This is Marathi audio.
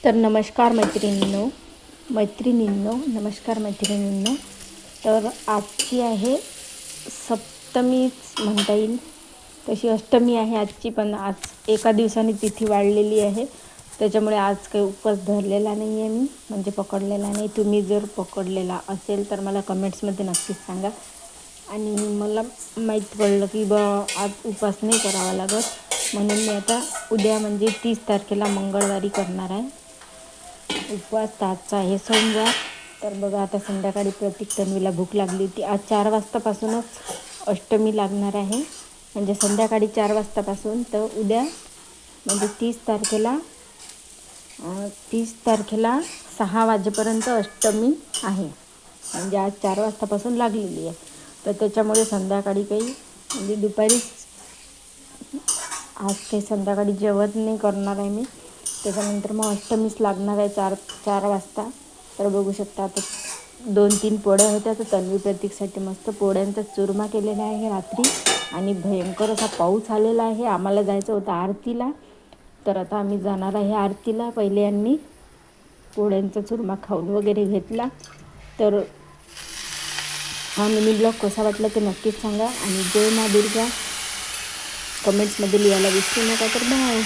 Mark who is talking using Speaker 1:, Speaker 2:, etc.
Speaker 1: तर नमस्कार मैत्रिणींनो, नमस्कार मैत्रिणींनो. तर आजची आहे सप्तमीच म्हणता येईल, तशी अष्टमी आहे आजची, पण आज एका दिवसाने तिथी वाढलेली आहे, त्याच्यामुळे आज काही उपवास धरलेला नाही आहे मी, म्हणजे पकडलेला नाही. तुम्ही जर पकडलेला असेल तर मला कमेंट्समध्ये नक्कीच सांगा. आणि मला माहीत पडलं की आज उपवास नाही करावा लागत, म्हणून मी आता उद्या म्हणजे 30 तारखेला मंगळवारी करणार आहे उपवास. आजचा आहे सोमवार. तर बघा, आता संध्याकाळी प्रतीक तन्वीला भूक लागली होती. आज 4 वाजतापासूनच अष्टमी लागणार आहे, म्हणजे संध्याकाळी 4 वाजतापासून. तर उद्या म्हणजे 30 तारखेला 6 वाजेपर्यंत अष्टमी आहे, म्हणजे आज 4 वाजतापासून लागलेली आहे. तर त्याच्यामुळे संध्याकाळी काही म्हणजे दुपारी आज काही संध्याकाळी जेवण नाही करणार आहे मी. त्याच्यानंतर मग अष्टमीच लागणार आहे 4 वाजता. तर बघू शकता, आता 2-3 पोळ्या होत्या, तर तन्वी प्रतीकसाठी मस्त पोळ्यांचा चुरमा केलेला आहे रात्री. आणि भयंकर असा पाऊस आलेला आहे. आम्हाला जायचं होतं आरतीला, तर आता आम्ही जाणार आहे आरतीला. पहिले यांनी पोळ्यांचा चुरमा खाऊन वगैरे घेतला. तर हा मिनी ब्लॉग कसा वाटला ते नक्कीच सांगा, आणि जय मा दुर्गा कमेंट्समध्ये लिहायला विसरू नका. तर बाय.